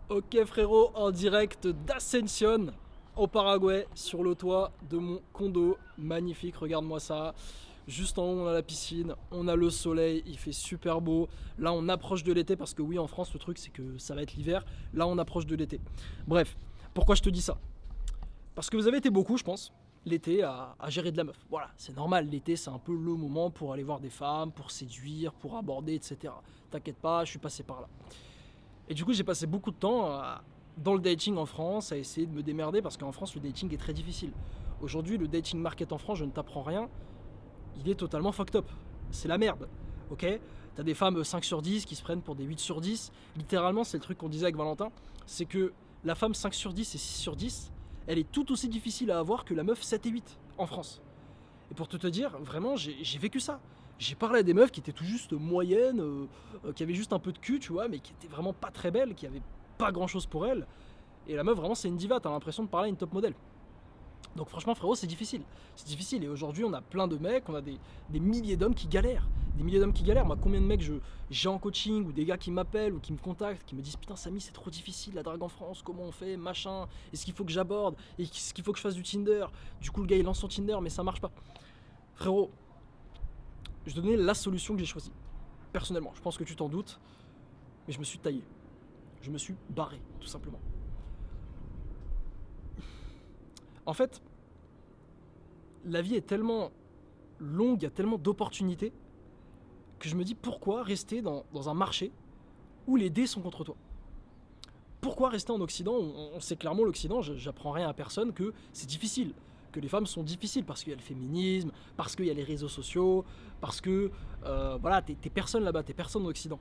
Ok frérot, en direct d'Ascension au Paraguay, sur le toit de mon condo. Magnifique, regarde-moi ça. Juste en haut, on a la piscine, on a le soleil, il fait super beau. Là, on approche de l'été parce que oui, en France, le truc, c'est que ça va être l'hiver. Là, on approche de l'été. Bref, pourquoi je te dis ça? Parce que vous avez été beaucoup, je pense, l'été à gérer de la meuf. Voilà, c'est normal, l'été, c'est un peu le moment pour aller voir des femmes, pour séduire, pour aborder, etc. T'inquiète pas, je suis passé par là. Et du coup, j'ai passé beaucoup de temps dans le dating en France à essayer de me démerder parce qu'en France, le dating est très difficile. Aujourd'hui, le dating market en France, je ne t'apprends rien, il est totalement fucked up. C'est la merde. Ok? T'as des femmes 5 sur 10 qui se prennent pour des 8 sur 10. Littéralement, c'est le truc qu'on disait avec Valentin, c'est que la femme 5 sur 10 et 6 sur 10, elle est tout aussi difficile à avoir que la meuf 7 et 8 en France. Et pour te dire, vraiment, j'ai vécu ça. J'ai parlé à des meufs qui étaient tout juste moyennes, qui avaient juste un peu de cul, tu vois, mais qui étaient vraiment pas très belles, qui avaient pas grand chose pour elles. Et la meuf, vraiment, c'est une diva, t'as l'impression de parler à une top modèle. Donc franchement, frérot, c'est difficile. C'est difficile. Et aujourd'hui, on a plein de mecs, on a des milliers d'hommes qui galèrent. Des milliers d'hommes qui galèrent. Moi, combien de mecs j'ai en coaching, ou des gars qui m'appellent, ou qui me contactent, qui me disent putain, Samy, c'est trop difficile la drague en France, comment on fait, machin, est-ce qu'il faut que j'aborde, est-ce qu'il faut que je fasse du Tinder. Du coup, le gars, il lance son Tinder, mais ça marche pas. Frérot, je donnais la solution que j'ai choisie. Personnellement, je pense que tu t'en doutes, mais je me suis taillé. Je me suis barré, tout simplement. En fait, la vie est tellement longue, il y a tellement d'opportunités que je me dis pourquoi rester dans un marché où les dés sont contre toi. Pourquoi rester en Occident? On sait clairement l'Occident, j'apprends rien à personne, que c'est difficile, que les femmes sont difficiles parce qu'il y a le féminisme, parce qu'il y a les réseaux sociaux, parce que voilà, t'es personne là-bas, t'es personne en Occident.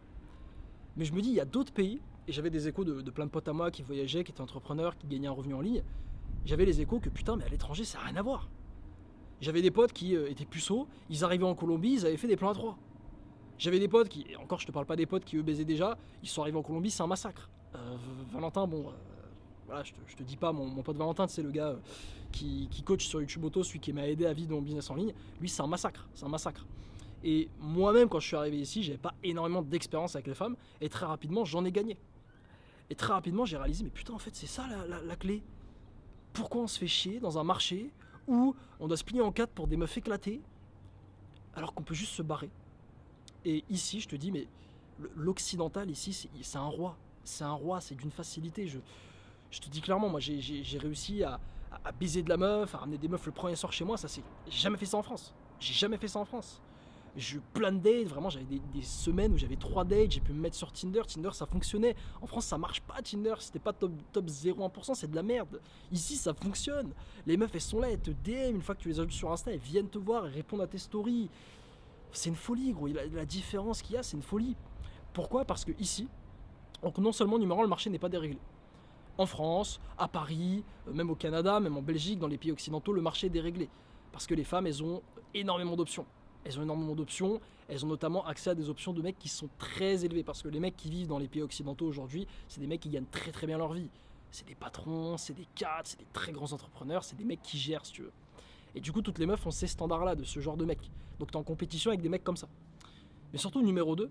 Mais je me dis, il y a d'autres pays, et j'avais des échos de plein de potes à moi qui voyageaient, qui étaient entrepreneurs, qui gagnaient un revenu en ligne. J'avais les échos que putain, mais à l'étranger, ça n'a rien à voir. J'avais des potes qui étaient puceaux, ils arrivaient en Colombie, ils avaient fait des plans à trois. J'avais des potes qui, et encore je te parle pas des potes qui eux baisaient déjà, ils sont arrivés en Colombie, c'est un massacre. Valentin, bon, voilà, je te dis pas, mon pote Valentin, c'est le gars qui coach sur YouTube Auto, celui qui m'a aidé à vivre dans mon business en ligne, lui c'est un massacre, c'est un massacre. Et moi-même, quand je suis arrivé ici, j'avais pas énormément d'expérience avec les femmes, et très rapidement, j'en ai gagné. Et très rapidement, j'ai réalisé, mais putain, en fait, c'est ça la clé. Pourquoi on se fait chier dans un marché où on doit se plier en quatre pour des meufs éclatées, alors qu'on peut juste se barrer? Et ici, je te dis, mais l'occidental ici, c'est un roi. C'est un roi, c'est d'une facilité. Je te dis clairement, moi, j'ai réussi à baiser de la meuf, à ramener des meufs le premier soir chez moi. Ça, c'est, j'ai jamais fait ça en France. J'ai jamais fait ça en France. J'ai eu plein de dates, vraiment, j'avais des semaines où j'avais 3 dates, j'ai pu me mettre sur Tinder. Tinder, ça fonctionnait. En France, ça marche pas, Tinder. C'était pas top 0,1%, c'est de la merde. Ici, ça fonctionne. Les meufs, elles sont là, elles te DM. Une fois que tu les ajoutes sur Insta, elles viennent te voir, elles répondent à tes stories. C'est une folie, gros. La différence qu'il y a, c'est une folie. Pourquoi? Parce que ici, donc non seulement numéro un, le marché n'est pas déréglé. En France, à Paris, même au Canada, même en Belgique, dans les pays occidentaux, le marché est déréglé. Parce que les femmes, elles ont énormément d'options. Elles ont énormément d'options. Elles ont notamment accès à des options de mecs qui sont très élevées. Parce que les mecs qui vivent dans les pays occidentaux aujourd'hui, c'est des mecs qui gagnent très très bien leur vie. C'est des patrons, c'est des cadres, c'est des très grands entrepreneurs, c'est des mecs qui gèrent, si tu veux. Et du coup, toutes les meufs ont ces standards-là, de ce genre de mec. Donc t'es en compétition avec des mecs comme ça. Mais surtout, numéro 2,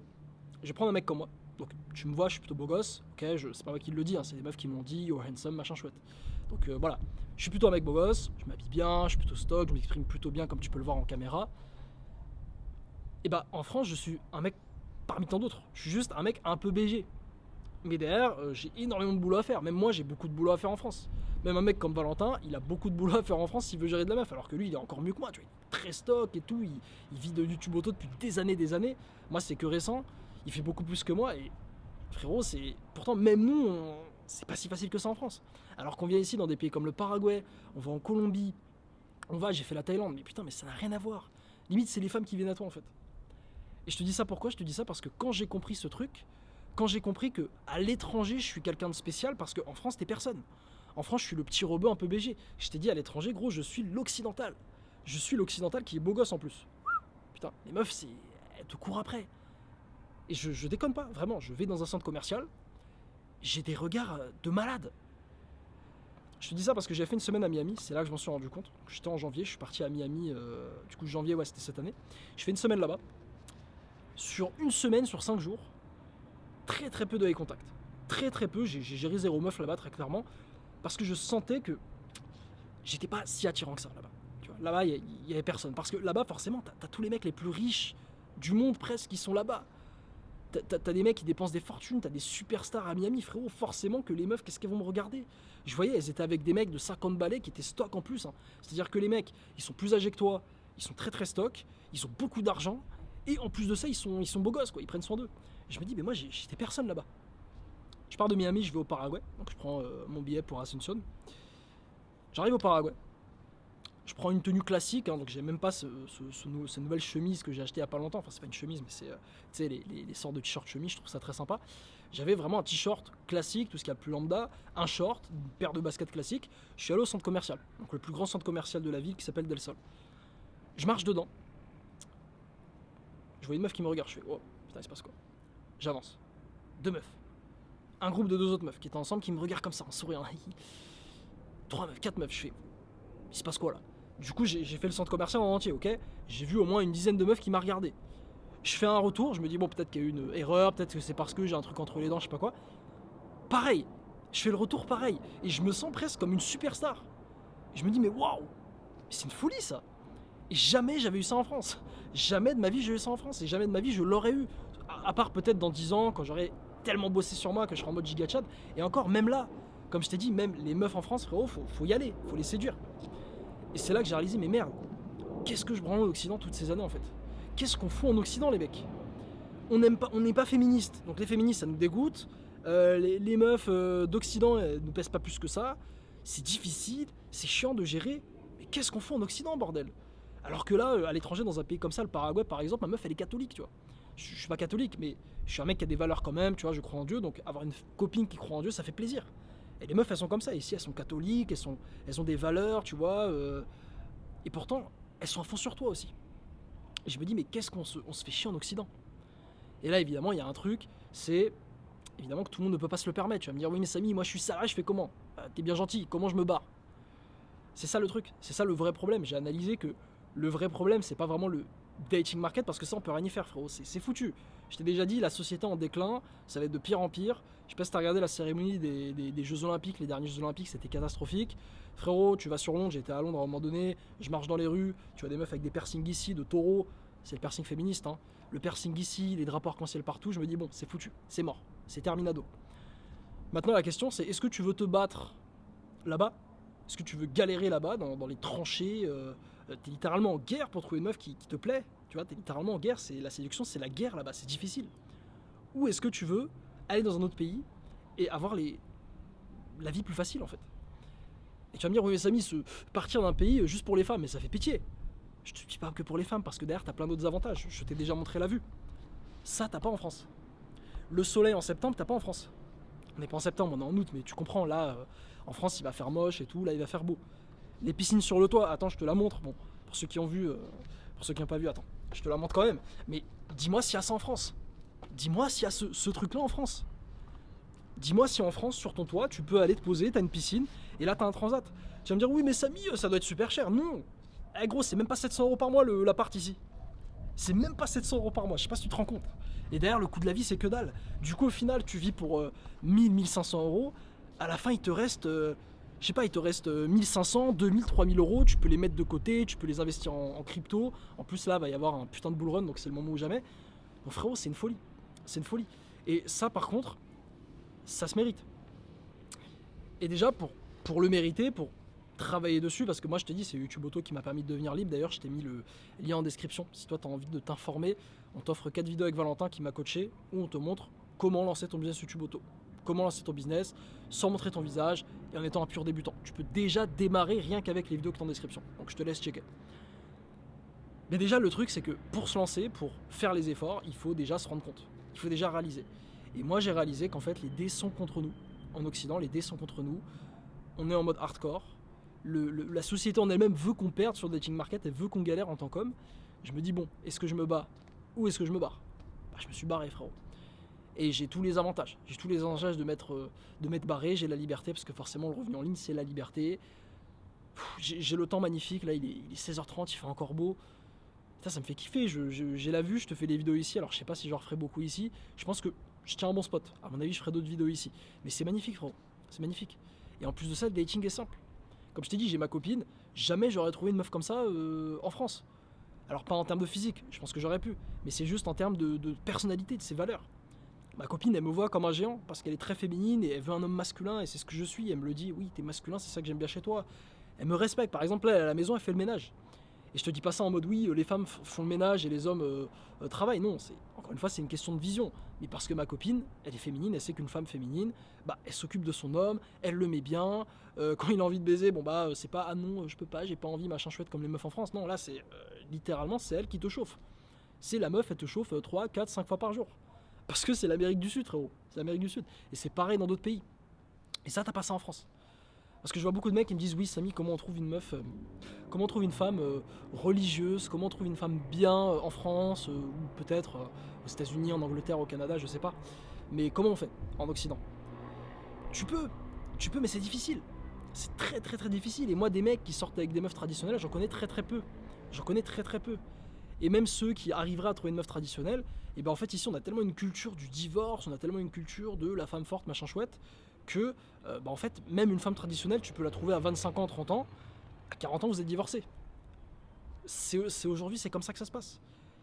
je vais prendre un mec comme moi. Donc tu me vois, je suis plutôt beau gosse, ok, c'est pas moi qui le dis, hein, c'est des meufs qui m'ont dit you're handsome, machin chouette. Donc voilà, je suis plutôt un mec beau gosse, je m'habille bien, je suis plutôt stock, je m'exprime plutôt bien comme tu peux le voir en caméra. Et bah en France, je suis un mec parmi tant d'autres. Je suis juste un mec un peu BG. Mais derrière, j'ai énormément de boulot à faire. Même moi, j'ai beaucoup de boulot à faire en France. Même un mec comme Valentin, il a beaucoup de boulot à faire en France s'il veut gérer de la meuf. Alors que lui, il est encore mieux que moi. Tu vois, il est très stock et tout. Il vit de YouTube Auto depuis des années, des années. Moi, c'est que récent. Il fait beaucoup plus que moi. Et frérot, c'est. Pourtant, même nous, c'est pas si facile que ça en France. Alors qu'on vient ici dans des pays comme le Paraguay, on va en Colombie, j'ai fait la Thaïlande. Mais putain, mais ça n'a rien à voir. Limite, c'est les femmes qui viennent à toi en fait. Et je te dis ça pourquoi? Je te dis ça parce que quand j'ai compris ce truc, quand j'ai compris que à l'étranger je suis quelqu'un de spécial, parce qu'en France t'es personne. En France je suis le petit robot un peu BG. Je t'ai dit à l'étranger, gros, je suis l'occidental. Je suis l'occidental qui est beau gosse en plus. Putain, les meufs, elles te courent après. Et je déconne pas, vraiment. Je vais dans un centre commercial, j'ai des regards de malade. Je te dis ça parce que j'ai fait une semaine à Miami, c'est là que je m'en suis rendu compte. J'étais en janvier, je suis parti à Miami, du coup janvier, ouais, c'était cette année. Je fais une semaine là-bas. Sur une semaine, sur 5 jours, très très peu de eye contact. très très peu, j'ai géré 0 meuf là-bas très clairement, parce que je sentais que j'étais pas si attirant que ça là-bas. Tu vois, là-bas, il y avait personne. Parce que là-bas, forcément, t'as tous les mecs les plus riches du monde presque qui sont là-bas. T'as des mecs qui dépensent des fortunes, t'as des superstars à Miami, frérot. Forcément que les meufs, qu'est-ce qu'elles vont me regarder? Je voyais, elles étaient avec des mecs de 50 balais qui étaient stock en plus. Hein. C'est-à-dire que les mecs, ils sont plus âgés que toi, ils sont très très stock, ils ont beaucoup d'argent, et en plus de ça, ils sont beaux gosses, quoi. Ils prennent soin d'eux. Et je me dis, mais moi, j'étais personne là-bas. Je pars de Miami, je vais au Paraguay, donc je prends mon billet pour Asunción. J'arrive au Paraguay. Je prends une tenue classique, hein, donc j'ai même pas cette nouvelle chemise que j'ai achetée il y a pas longtemps. Enfin, c'est pas une chemise, mais c'est les sortes de t-shirt chemise, je trouve ça très sympa. J'avais vraiment un t-shirt classique, tout ce qu'il y a de plus lambda, un short, une paire de baskets classiques. Je suis allé au centre commercial, donc le plus grand centre commercial de la ville qui s'appelle Del Sol. Je marche dedans. Je vois une meuf qui me regarde, je fais oh putain, il se passe quoi? J'avance. 2 meufs. Un groupe de 2 autres meufs qui étaient ensemble qui me regardent comme ça en souriant. 3 meufs, 4 meufs, je fais il se passe quoi là? Du coup, j'ai fait le centre commercial en entier, ok? J'ai vu au moins une dizaine de meufs qui m'a regardé. Je fais un retour, je me dis, bon, peut-être qu'il y a eu une erreur, peut-être que c'est parce que j'ai un truc entre les dents, je sais pas quoi. Pareil, je fais le retour pareil. Et je me sens presque comme une superstar. Et je me dis, mais waouh! C'est une folie ça! Et jamais j'avais eu ça en France. Jamais de ma vie j'ai eu ça en France. Et jamais de ma vie je l'aurais eu. À part peut-être dans 10 ans, quand j'aurais tellement bossé sur moi que je serai en mode giga chat. Et encore, même là, comme je t'ai dit, même les meufs en France, frérot, faut y aller, faut les séduire. Et c'est là que j'ai réalisé, mais merde, qu'est-ce que je branle en Occident toutes ces années en fait? Qu'est-ce qu'on fout en Occident les mecs? On n'est pas féministes, donc les féministes ça nous dégoûte, les meufs d'Occident elles nous pèsent pas plus que ça, c'est difficile, c'est chiant de gérer, mais qu'est-ce qu'on fout en Occident bordel? Alors que là, à l'étranger, dans un pays comme ça, le Paraguay par exemple, ma meuf elle est catholique, tu vois. Je suis pas catholique, mais je suis un mec qui a des valeurs quand même, tu vois, je crois en Dieu, donc avoir une copine qui croit en Dieu, ça fait plaisir. Et les meufs, elles sont comme ça. Ici, elles sont catholiques, elles ont des valeurs, tu vois. Et pourtant, elles sont à fond sur toi aussi. Et je me dis, mais qu'est-ce qu'on se fait chier en Occident? Et là, évidemment, il y a un truc, c'est évidemment que tout le monde ne peut pas se le permettre. Tu vas me dire, oui, mais Samy, moi je suis salarié, je fais comment? T'es bien gentil, comment je me barre? C'est ça le truc, c'est ça le vrai problème. J'ai analysé que le vrai problème, c'est pas vraiment le dating market, parce que ça, on peut rien y faire, frérot. C'est foutu. Je t'ai déjà dit, la société en déclin, ça va être de pire en pire. Je sais pas si t'as regardé la cérémonie des Jeux Olympiques, les derniers Jeux Olympiques, c'était catastrophique. Frérot, tu vas sur Londres, j'étais à Londres à un moment donné, je marche dans les rues, tu vois des meufs avec des piercings ici, de taureaux, c'est le piercing féministe, hein. Le piercing ici, les drapeaux arc-en-ciel partout, je me dis bon, c'est foutu, c'est mort, c'est terminado. Maintenant, la question, c'est est-ce que tu veux te battre là-bas? Est-ce que tu veux galérer là-bas, dans les tranchées? T'es littéralement en guerre pour trouver une meuf qui te plaît. Tu vois, t'es littéralement en guerre, c'est la séduction, c'est la guerre là-bas, c'est difficile. Ou est-ce que tu veux aller dans un autre pays et avoir la vie plus facile en fait? Et tu vas me dire, oui mais Samy, partir d'un pays juste pour les femmes, mais ça fait pitié. Je te dis pas que pour les femmes, parce que derrière t'as plein d'autres avantages. Je t'ai déjà montré la vue. Ça, t'as pas en France. Le soleil en septembre, t'as pas en France. On n'est pas en septembre, on est en août, mais tu comprends, là, en France, il va faire moche et tout, là, il va faire beau. Les piscines sur le toit, attends, je te la montre. Bon, pour ceux qui ont vu, pour ceux qui n'ont pas vu, attends, je te la montre quand même. Mais dis-moi s'il y a ça en France. Dis-moi s'il y a ce truc-là en France. Dis-moi si en France, sur ton toit, tu peux aller te poser, t'as une piscine, et là, t'as un transat. Tu vas me dire, oui, mais Samy, ça doit être super cher. Non. Eh gros, c'est même pas 700 € par mois l'appart ici. C'est même pas 700 € par mois, je sais pas si tu te rends compte. Et derrière, le coût de la vie, c'est que dalle. Du coup, au final, tu vis pour 1000-1500 €. À la fin, il te reste, je sais pas, il te reste 1500, 2000, 3000 €. Tu peux les mettre de côté, tu peux les investir en crypto. En plus, là, va y avoir un putain de bull run, donc c'est le moment ou jamais. Donc, frérot, c'est une folie. C'est une folie. Et ça, par contre, ça se mérite. Et déjà, pour le mériter, pour travailler dessus, parce que moi je te dis c'est YouTube Auto qui m'a permis de devenir libre. D'ailleurs je t'ai mis le lien en description si toi tu as envie de t'informer. On t'offre 4 vidéos avec Valentin qui m'a coaché où on te montre comment lancer ton business YouTube Auto, comment lancer ton business sans montrer ton visage et en étant un pur débutant. Tu peux déjà démarrer rien qu'avec les vidéos qui sont en description, donc je te laisse checker. Mais déjà le truc c'est que pour se lancer, pour faire les efforts, il faut déjà se rendre compte, il faut déjà réaliser. Et moi j'ai réalisé qu'en fait les dés sont contre nous. En Occident les dés sont contre nous, on est en mode hardcore. La société en elle-même veut qu'on perde sur le dating market, elle veut qu'on galère en tant qu'homme. Je me dis bon, est-ce que je me bats ou est-ce que je me barre? Bah, je me suis barré, frérot. Et j'ai tous les avantages. J'ai tous les avantages de m'être barré, j'ai la liberté, parce que forcément le revenu en ligne c'est la liberté. J'ai le temps magnifique, là il est 16h30, il fait encore beau. Ça me fait kiffer, j'ai la vue, je te fais des vidéos ici, alors je sais pas si j'en referai beaucoup ici. Je pense que je tiens un bon spot. À mon avis, je ferai d'autres vidéos ici. Mais c'est magnifique, frérot. C'est magnifique. Et en plus de ça, le dating est simple. Comme je t'ai dit, j'ai ma copine. Jamais j'aurais trouvé une meuf comme ça en France. Alors pas en termes de physique, je pense que j'aurais pu. Mais c'est juste en termes de personnalité, de ses valeurs. Ma copine, elle me voit comme un géant parce qu'elle est très féminine et elle veut un homme masculin et c'est ce que je suis. Elle me le dit, oui, t'es masculin, c'est ça que j'aime bien chez toi. Elle me respecte. Par exemple, là, à la maison, elle fait le ménage. Et je te dis pas ça en mode oui, les femmes font le ménage et les hommes travaillent. Non, encore une fois, c'est une question de vision. Mais parce que ma copine, elle est féminine, elle sait qu'une femme féminine, bah, elle s'occupe de son homme, elle le met bien. Quand il a envie de baiser, bon bah c'est pas ah non, je peux pas, j'ai pas envie, machin chouette comme les meufs en France. Non, là c'est littéralement c'est elle qui te chauffe. C'est la meuf, elle te chauffe 3, 4, 5 fois par jour. Parce que c'est l'Amérique du Sud, frérot. C'est l'Amérique du Sud. Et c'est pareil dans d'autres pays. Et ça, t'as pas ça en France. Parce que je vois beaucoup de mecs qui me disent oui Samy, comment on trouve une meuf, comment on trouve une femme religieuse, comment on trouve une femme bien en France, ou peut-être aux États-Unis, en Angleterre, au Canada, je sais pas. Mais comment on fait en Occident? Tu peux, mais c'est difficile. C'est très très très difficile. Et moi des mecs qui sortent avec des meufs traditionnelles, j'en connais très très peu. J'en connais très très peu. Et même ceux qui arriveraient à trouver une meuf traditionnelle, et ben en fait ici on a tellement une culture du divorce, on a tellement une culture de la femme forte, machin chouette, que en fait même une femme traditionnelle tu peux la trouver à 25 ans, 30 ans, à 40 ans vous êtes divorcé. C'est aujourd'hui c'est comme ça que ça se passe.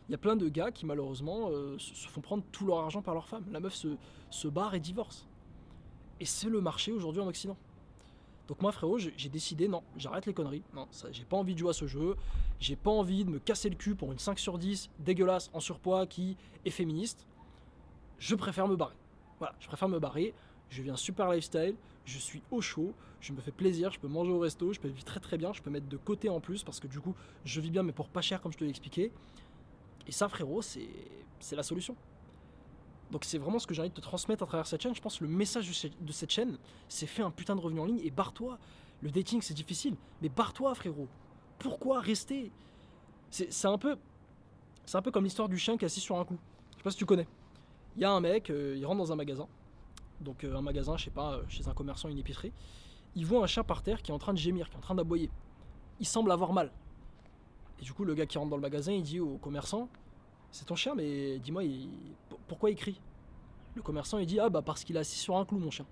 Il y a plein de gars qui malheureusement se font prendre tout leur argent par leur femme. La meuf se barre et divorce. Et c'est le marché aujourd'hui en Occident. Donc moi frérot j'ai décidé non, j'arrête les conneries, non, j'ai pas envie de jouer à ce jeu, j'ai pas envie de me casser le cul pour une 5 sur 10 dégueulasse en surpoids qui est féministe, je préfère me barrer. Voilà, je préfère me barrer, je vis un super lifestyle, je suis au chaud, je me fais plaisir, je peux manger au resto, je peux vivre très très bien, je peux mettre de côté en plus parce que du coup je vis bien mais pour pas cher comme je te l'ai expliqué. Et ça frérot c'est la solution. Donc c'est vraiment ce que j'ai envie de te transmettre à travers cette chaîne. Je pense que le message de cette chaîne, c'est fais un putain de revenu en ligne et barre-toi. Le dating c'est difficile, mais barre-toi frérot. Pourquoi rester? C'est un peu comme l'histoire du chien qui est assis sur un clou. Je sais pas si tu connais. Il y a un mec, il rentre dans un magasin. Donc un magasin, je sais pas, chez un commerçant, une épicerie. Il voit un chat par terre qui est en train de gémir, qui est en train d'aboyer. Il semble avoir mal. Et du coup le gars qui rentre dans le magasin, il dit au commerçant, c'est ton chien, mais dis-moi, pourquoi il crie? Le commerçant il dit ah bah parce qu'il est assis sur un clou mon chien.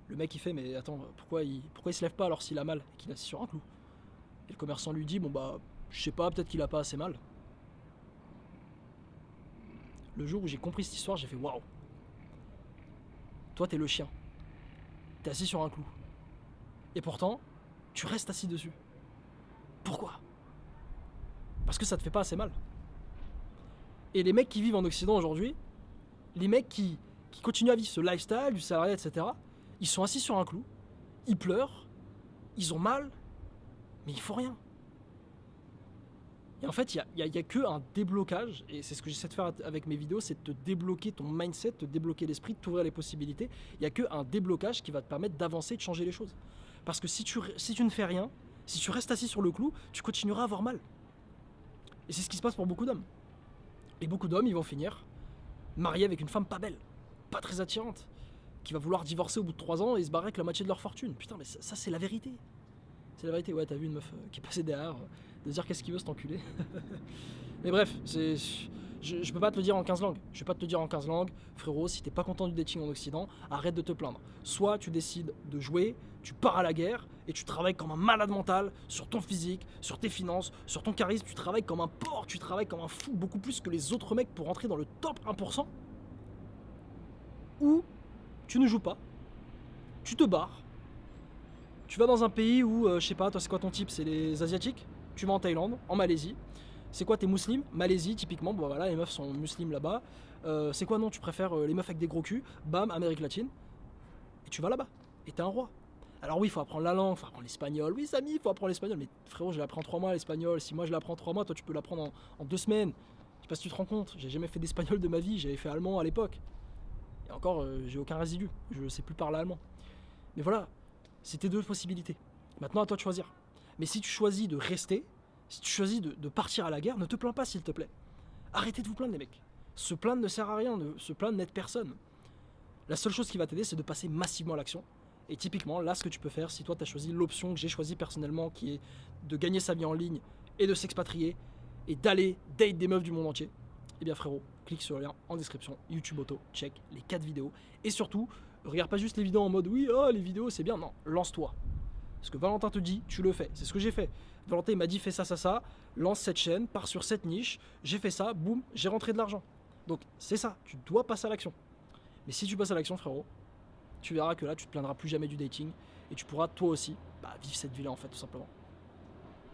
Le mec il fait mais attends pourquoi il se lève pas alors s'il a mal et qu'il est assis sur un clou? Et le commerçant lui dit bon bah je sais pas peut-être qu'il a pas assez mal. Le jour où j'ai compris cette histoire j'ai fait waouh. Toi t'es le chien. T'es assis sur un clou. Et pourtant tu restes assis dessus. Pourquoi? Parce que ça te fait pas assez mal. Et les mecs qui vivent en Occident aujourd'hui, les mecs qui continuent à vivre ce lifestyle, du salariat, etc., ils sont assis sur un clou, ils pleurent, ils ont mal, mais il faut rien. Et en fait, il y a que un déblocage, et c'est ce que j'essaie de faire avec mes vidéos, c'est de te débloquer ton mindset, te débloquer l'esprit, de t'ouvrir les possibilités. Il y a que un déblocage qui va te permettre d'avancer, de changer les choses. Parce que si tu ne fais rien, si tu restes assis sur le clou, tu continueras à avoir mal. Et c'est ce qui se passe pour beaucoup d'hommes. Et beaucoup d'hommes, ils vont finir mariés avec une femme pas belle, pas très attirante, qui va vouloir divorcer au bout de 3 ans et se barrer avec la moitié de leur fortune. Putain, mais ça c'est la vérité. C'est la vérité, ouais, t'as vu une meuf qui est passée derrière, de dire qu'est-ce qu'il veut cet enculé. Mais bref, je peux pas te le dire en 15 langues. Je vais pas te le dire en 15 langues. Frérot, si t'es pas content du dating en Occident, arrête de te plaindre. Soit tu décides de jouer, tu pars à la guerre et tu travailles comme un malade mental sur ton physique, sur tes finances, sur ton charisme. Tu travailles comme un porc, tu travailles comme un fou, beaucoup plus que les autres mecs pour rentrer dans le top 1%. Ou tu ne joues pas, tu te barres, tu vas dans un pays où, je sais pas, toi c'est quoi ton type? C'est les Asiatiques? Tu vas en Thaïlande, en Malaisie. C'est quoi, t'es musulman? Malaisie typiquement, bon voilà, les meufs sont musulmanes là-bas. C'est quoi, non, tu préfères les meufs avec des gros culs? Bam, Amérique latine. Et tu vas là-bas, et t'es un roi. Alors oui, il faut apprendre la langue, il faut apprendre l'espagnol. Oui Samy, il faut apprendre l'espagnol. Mais frérot, je l'apprends en 3 mois l'espagnol. Si moi je l'apprends en 3 mois, toi tu peux l'apprendre en 2 semaines. Je sais pas si tu te rends compte, j'ai jamais fait d'espagnol de ma vie, j'avais fait allemand à l'époque. Et encore, j'ai aucun résidu, je sais plus parler allemand. Mais voilà, c'était 2 possibilités. Maintenant à toi de choisir. Mais si tu choisis de rester, si tu choisis de partir à la guerre, ne te plains pas s'il te plaît. Arrêtez de vous plaindre les mecs. Se plaindre ne sert à rien, se plaindre n'aide personne. La seule chose qui va t'aider, c'est de passer massivement à l'action. Et typiquement, là, ce que tu peux faire, si toi tu as choisi l'option que j'ai choisie personnellement, qui est de gagner sa vie en ligne et de s'expatrier et d'aller date des meufs du monde entier, eh bien frérot, clique sur le lien en description, YouTube Auto, check les 4 vidéos. Et surtout, regarde pas juste les vidéos en mode oui, oh, les vidéos c'est bien, non, lance-toi. Ce que Valentin te dit, tu le fais. C'est ce que j'ai fait. Valentin m'a dit fais ça, ça, ça, lance cette chaîne, pars sur cette niche, j'ai fait ça, boum, j'ai rentré de l'argent. Donc c'est ça, tu dois passer à l'action. Mais si tu passes à l'action frérot, tu verras que là tu te plaindras plus jamais du dating et tu pourras toi aussi vivre cette vie là en fait tout simplement.